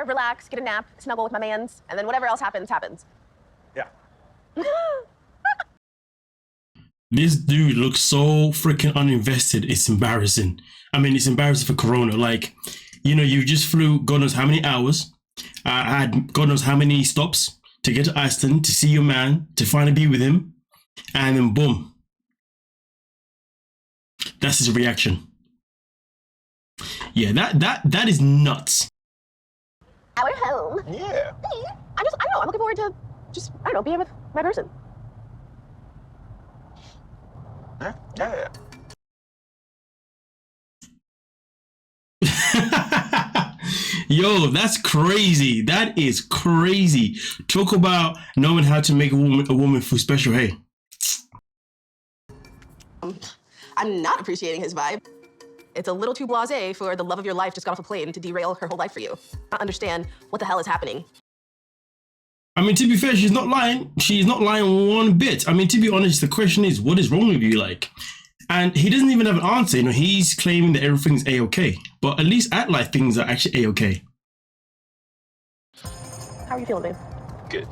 relax, get a nap, snuggle with my mans, and then whatever else happens, happens. Yeah. This dude looks so freaking uninvested. It's embarrassing. I mean, it's embarrassing for Corona. Like, you know, you just flew God knows how many hours. I had God knows how many stops to get to Iceland, to see your man, to finally be with him. And then boom. That's his reaction. Yeah, that is nuts. Our home. Yeah. I don't know, I'm looking forward to just, I don't know, being with my person. Yeah. Yo, that's crazy. That is crazy. Talk about knowing how to make a woman feel special. Hey. I'm not appreciating his vibe. It's a little too blasé for the love of your life just got off a plane to derail her whole life for you. I understand what the hell is happening. I mean, to be fair, she's not lying. She's not lying one bit. I mean, to be honest, the question is, what is wrong with you? Like, and he doesn't even have an answer. You know, he's claiming that everything's A-okay. But at least at life, things are actually A-okay. How are you feeling, babe? Good.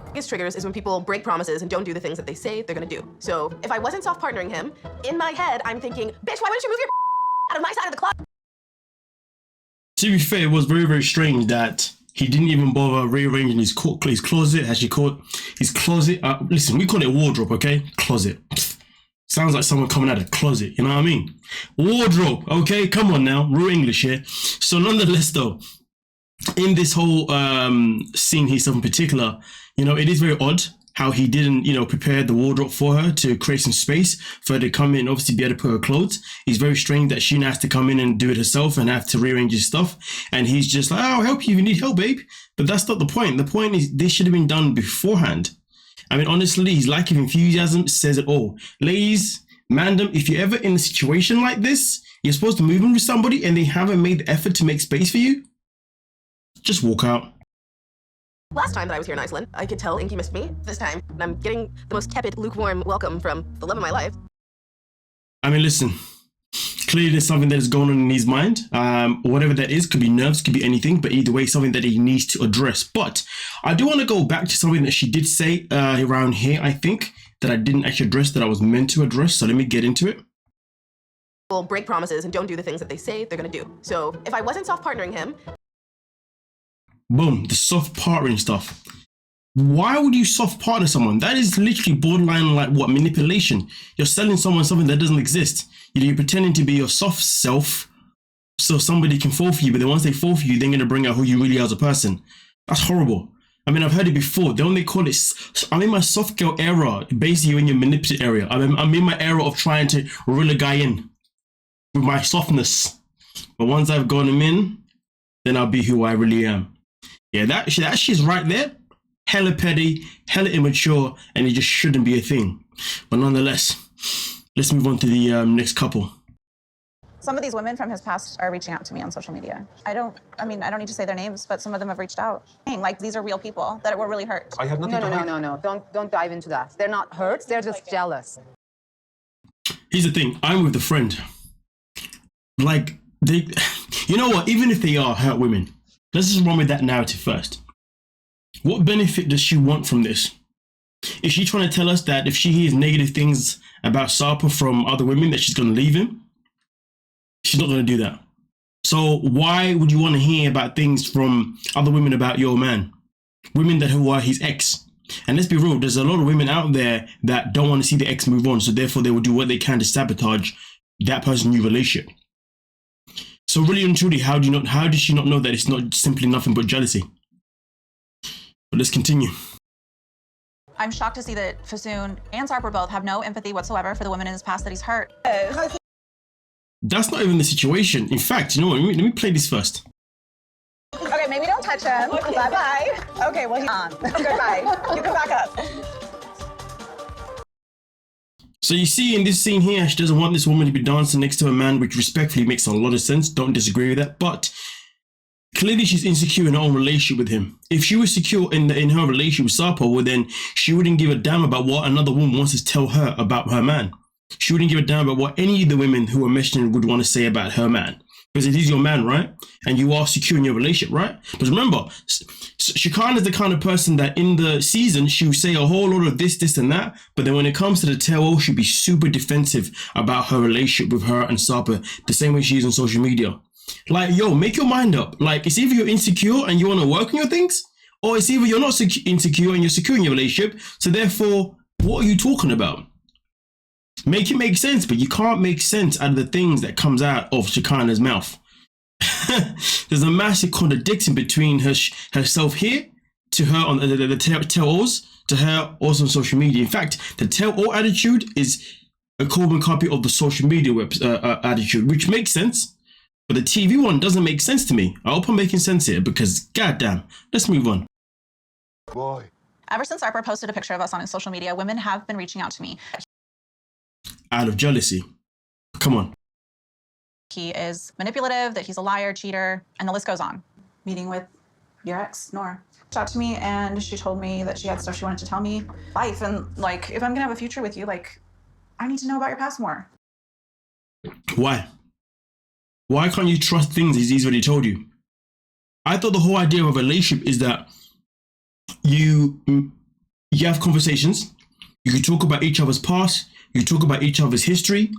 Biggest triggers is when people break promises and don't do the things that they say they're gonna do. So if I wasn't soft partnering him, in my head, I'm thinking, bitch, why wouldn't you move your out of my side of the closet? To be fair, it was very, very strange that he didn't even bother rearranging his closet, as you call it. His closet. Listen, we call it a wardrobe, okay? Closet. Sounds like someone coming out of the closet, you know what I mean? Wardrobe, okay? Come on now, real English here. So nonetheless though, in this whole scene here, in particular, you know, it is very odd how he didn't, you know, prepare the wardrobe for her to create some space for her to come in and obviously be able to put her clothes. It's very strange that she has to come in and do it herself and have to rearrange his stuff. And he's just like, oh, I'll help you if you need help, babe. But that's not the point. The point is this should have been done beforehand. I mean, honestly, his lack of enthusiasm says it all. Ladies, mandem, if you're ever in a situation like this, you're supposed to move in with somebody and they haven't made the effort to make space for you, just walk out. Last time that I was here in Iceland, I could tell Inky missed me. This time, I'm getting the most tepid, lukewarm welcome from the love of my life. I mean, listen, clearly there's something that is going on in his mind. Whatever that is, could be nerves, could be anything, but either way, something that he needs to address. But I do want to go back to something that she did say around here, I think, that I didn't actually address, that I was meant to address. So let me get into it. People break promises and don't do the things that they say they're gonna do. So if I wasn't soft partnering him, boom, the soft partnering stuff. Why would you soft partner someone? That is literally borderline like what? Manipulation. You're selling someone something that doesn't exist. You know, you're pretending to be your soft self so somebody can fall for you, but then once they fall for you, they're going to bring out who you really are as a person. That's horrible. I mean, I've heard it before. They only call it, I'm in my soft girl era, basically in your manipulative area. I'm in my era of trying to reel a guy in with my softness. But once I've gone him in, then I'll be who I really am. Yeah, that shit's right there. Hella petty, hella immature, and it just shouldn't be a thing. But nonetheless, let's move on to the next couple. Some of these women from his past are reaching out to me on social media. I don't need to say their names, but some of them have reached out. Like, these are real people that were really hurt. I have nothing to hide. No. Don't dive into that. They're not hurt, they're just jealous. Here's the thing, I'm with a friend. Like, they, you know what, even if they are hurt women, let's just run with that narrative first. What benefit does she want from this? Is she trying to tell us that if she hears negative things about Sarpa from other women that she's going to leave him? She's not going to do that. So why would you want to hear about things from other women about your man? Women who are his ex. And let's be real, there's a lot of women out there that don't want to see the ex move on, so therefore they will do what they can to sabotage that person's new relationship. So really and truly, how did she not know that it's not simply nothing but jealousy? But let's continue. I'm shocked to see that Fasoon and Sarper both have no empathy whatsoever for the women in his past that he's hurt. That's not even the situation. In fact, you know what? Let me play this first. Okay, maybe don't touch him. Bye-bye. Okay, well, he's on. Goodbye. You can back up. So you see in this scene here, she doesn't want this woman to be dancing next to a man, which respectfully makes a lot of sense. Don't disagree with that. But clearly she's insecure in her own relationship with him. If she was secure in her relationship with Sarpo, well then she wouldn't give a damn about what another woman wants to tell her about her man. She wouldn't give a damn about what any of the women who are mentioning would want to say about her man. because he's your man, right? And you are secure in your relationship, right? But remember, Shekinah is the kind of person that in the season, she will say a whole lot of this, and that. But then when it comes to the tell-all, she'll be super defensive about her relationship with her and Sapa, the same way she is on social media. Like, yo, make your mind up. Like, it's either you're insecure and you want to work on your things, or it's either you're not insecure and you're secure in your relationship. So therefore, what are you talking about? Make it make sense, but you can't make sense out of the things that comes out of Shekinah's mouth. There's a massive contradiction between herself here to her on the tell-alls, to her also on social media. In fact, the tell-all attitude is a carbon copy of the social media attitude, which makes sense, but the TV one doesn't make sense to me. I hope I'm making sense here because, goddamn, let's move on. Boy. Ever since Harper posted a picture of us on his social media, women have been reaching out to me. Out of jealousy. Come on. He is manipulative, that he's a liar, cheater, and the list goes on. Meeting with your ex, Nora. She reached out to me and she told me that she had stuff she wanted to tell me. Life, and like, if I'm gonna have a future with you, like, I need to know about your past more. Why? Why can't you trust things he's already told you? I thought the whole idea of a relationship is that you have conversations, you can talk about each other's past, you talk about each other's history,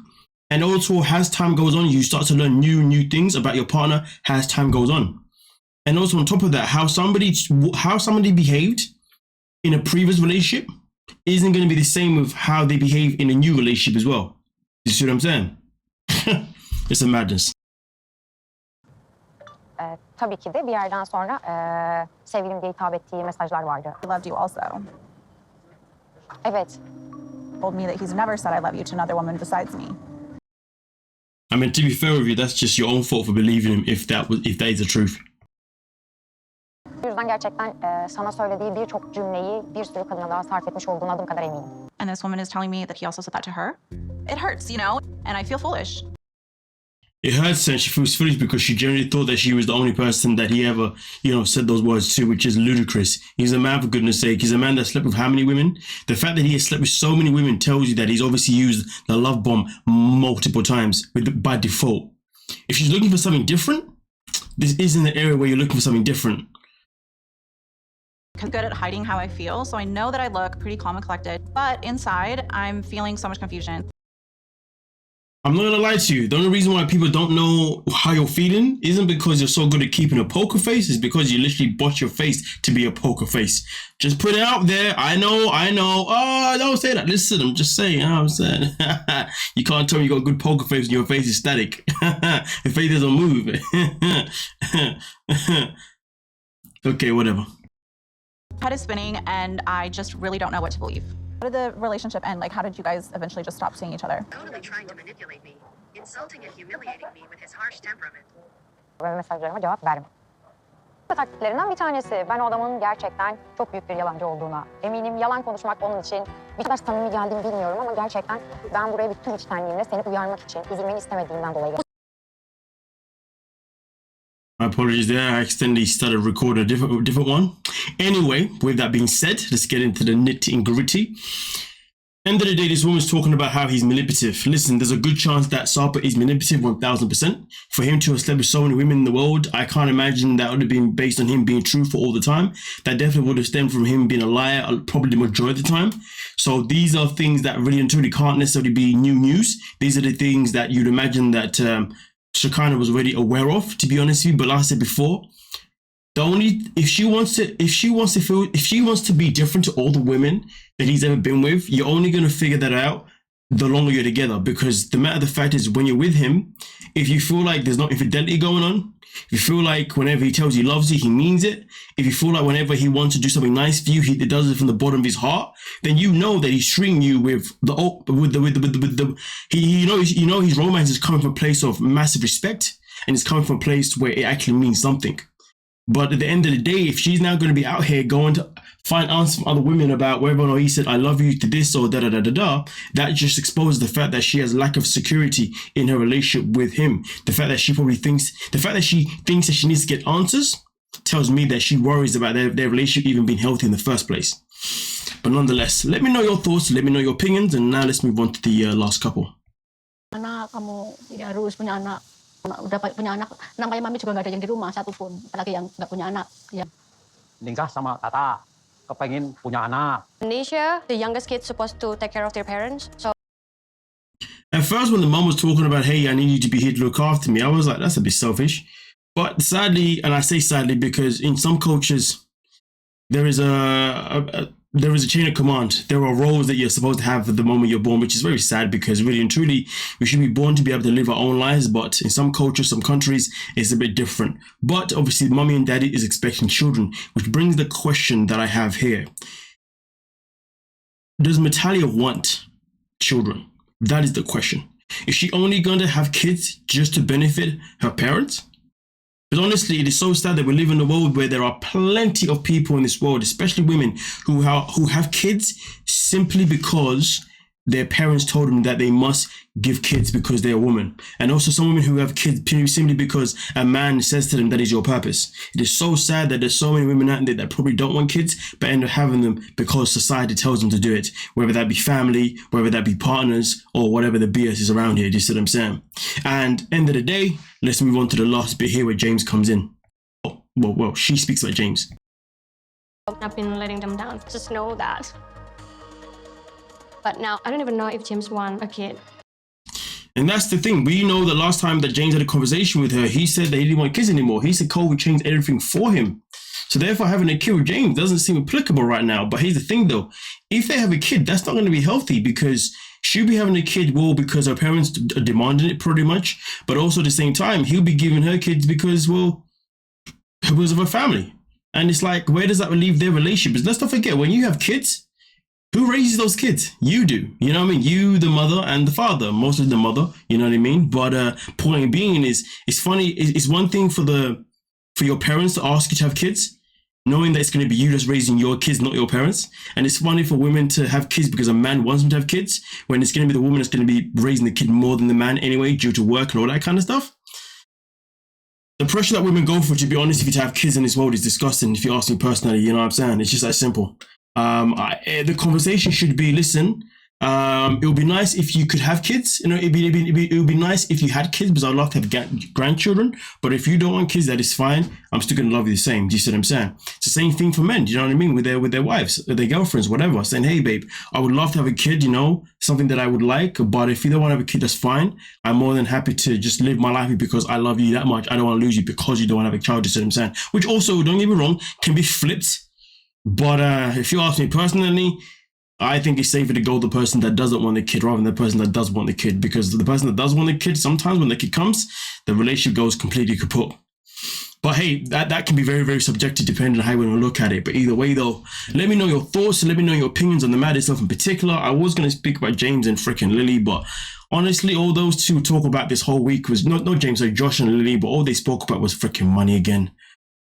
and also as time goes on, you start to learn new things about your partner as time goes on. And also on top of that, how somebody behaved in a previous relationship isn't going to be the same with how they behave in a new relationship as well. You see what I'm saying? It's a madness. Tabii ki de bir yerden sonra sevgilim diye hitap ettiği mesajlar vardı. I loved you also. Evet. Told me that he's never said I love you to another woman besides me. I mean, to be fair with you, that's just your own fault for believing him if that is the truth. Bu yüzden gerçekten sana söylediği birçok cümleyi bir sürü kadına daha sarf etmiş olduğuna adım kadar eminim. And this woman is telling me that he also said that to her. It hurts, you know, and I feel foolish. It hurts and she feels foolish because she generally thought that she was the only person that he ever, said those words to, which is ludicrous. He's a man, for goodness sake. He's a man that slept with how many women? The fact that he has slept with so many women tells you that he's obviously used the love bomb multiple times by default. If she's looking for something different, this isn't an area where you're looking for something different. I'm good at hiding how I feel, so I know that I look pretty calm and collected, but inside, I'm feeling so much confusion. I'm not gonna lie to you. The only reason why people don't know how you're feeling isn't because you're so good at keeping a poker face. It's because you literally bought your face to be a poker face. Just put it out there. I know. Oh, don't say that. Listen, I'm just saying. I'm saying. You can't tell me you got a good poker face and your face is static. Your face doesn't move. Okay, whatever. Head is spinning, and I just really don't know what to believe. How did the relationship end? Like, how did you guys eventually just stop seeing each other? Totally trying to manipulate me, insulting and humiliating me with his harsh temperament. Ve mesajlarıma cevap vermem. Taktiklerinden bir tanesi. Ben o adamın gerçekten çok büyük bir yalancı olduğuna eminim. Yalan konuşmak onun için bir kadar samimi geldiğini bilmiyorum ama gerçekten ben buraya bütün içtenliğimle seni uyarmak için üzülmeni istemediğimden dolayı geldim. My apologies there. I accidentally started recording a different one. Anyway, with that being said, let's get into the nitty and gritty. End of the day, this woman's talking about how he's manipulative. Listen, there's a good chance that Sapa is manipulative 1000%. For him to have slept with so many women in the world, I can't imagine that would have been based on him being truthful all the time. That definitely would have stemmed from him being a liar probably the majority of the time. So these are things that really and truly can't necessarily be new news. These are the things that you'd imagine that Shekinah was already aware of, to be honest with you. But like I said before, if she wants to be different to all the women that he's ever been with, you're only going to figure that out the longer you're together. Because the matter of the fact is, when you're with him, if you feel like there's no infidelity going on, if you feel like whenever he tells you he loves you, he means it, if you feel like whenever he wants to do something nice for you, he does it from the bottom of his heart, then you know that he's treating you with his romance is coming from a place of massive respect, and it's coming from a place where it actually means something. But at the end of the day, if she's now going to be out here going to find answers from other women about whether or not he said, I love you to this or da-da-da-da-da, that just exposes the fact that she has lack of security in her relationship with him. The fact that she thinks that she needs to get answers tells me that she worries about their relationship even being healthy in the first place. But nonetheless, let me know your thoughts, let me know your opinions, and now let's move on to the last couple. Anak, kamu tidak harus punya anak Udah punya anak, namanya mami juga nggak ada yang di rumah satupun, apalagi yang nggak punya anak. Ya. Nikah sama Tata, kepengen punya anak. Indonesia, the youngest kids supposed to take care of their parents. So At first, when the mum was talking about, hey, I need you to be here to look after me, I was like, that's a bit selfish. But sadly, and I say sadly because in some cultures, there is a chain of command. There are roles that you're supposed to have at the moment you're born, which is very sad because really and truly, we should be born to be able to live our own lives. But in some cultures, some countries, it's a bit different. But obviously, mommy and daddy is expecting children, which brings the question that I have here. Does Natalia want children? That is the question. Is she only going to have kids just to benefit her parents? Because honestly, it is so sad that we live in a world where there are plenty of people in this world, especially women, who have kids simply because their parents told them that they must give kids because they're a woman. And also some women who have kids simply because a man says to them that is your purpose. It is so sad that there's so many women out there that probably don't want kids, but end up having them because society tells them to do it. Whether that be family, whether that be partners, or whatever the BS is around here, do you see what I'm saying? And end of the day, let's move on to the last bit here where James comes in. Oh, well, she speaks about James. I've been letting them down. Just know that. But now I don't even know if James wants a kid. And that's the thing. We know the last time that James had a conversation with her, he said that he didn't want kids anymore. He said Cole would change everything for him. So therefore, having a kid with James doesn't seem applicable right now. But here's the thing, though. If they have a kid, that's not going to be healthy because she'll be having a kid, well, because her parents are demanding it pretty much. But also at the same time, he'll be giving her kids because, well, because of her family. And it's like, where does that leave their relationship? Because let's not forget, when you have kids, who raises those kids? You do. You know what I mean? You, the mother, and the father. Mostly the mother, you know what I mean? But point being is, it's funny, it's one thing for your parents to ask you to have kids, knowing that it's going to be you just raising your kids, not your parents. And it's funny for women to have kids because a man wants them to have kids, when it's going to be the woman that's going to be raising the kid more than the man anyway, due to work and all that kind of stuff. The pressure that women go for, to be honest, if you to have kids in this world is disgusting, if you ask me personally, you know what I'm saying? It's just that simple. The conversation should be, listen, it would be nice if you could have kids. You know, it would be nice if you had kids because I'd love to have grandchildren. But if you don't want kids, that is fine. I'm still going to love you the same. Do you see what I'm saying? It's the same thing for men. Do you know what I mean? With their wives, their girlfriends, whatever. Saying, hey, babe, I would love to have a kid, you know, something that I would like. But if you don't want to have a kid, that's fine. I'm more than happy to just live my life because I love you that much. I don't want to lose you because you don't want to have a child. Do you see what I'm saying? Which also, don't get me wrong, can be flipped. But if you ask me personally, I think it's safer to go the person that doesn't want the kid rather than the person that does want the kid, because the person that does want the kid, sometimes when the kid comes, the relationship goes completely kaput. But hey, that can be very, very subjective depending on how you want to look at it. But either way though, let me know your thoughts and let me know your opinions on the MAD itself in particular. I was going to speak about James and freaking Lily, but honestly, all those two talk about this whole week was not James, like Josh and Lily, but all they spoke about was freaking money again.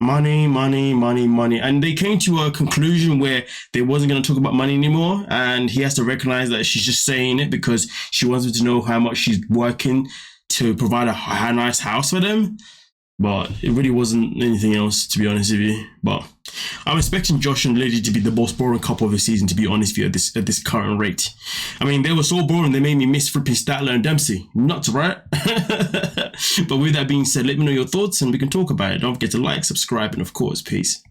Money. And they came to a conclusion where they wasn't going to talk about money anymore. And he has to recognize that she's just saying it because she wants him to know how much she's working to provide a nice house for them. But it really wasn't anything else, to be honest with you. But I'm expecting Josh and Lily to be the most boring couple of the season, to be honest with you, at this current rate. I mean, they were so boring, they made me miss flipping Statler and Dempsey. Nuts, right? But with that being said, let me know your thoughts and we can talk about it. Don't forget to like, subscribe, and of course, peace.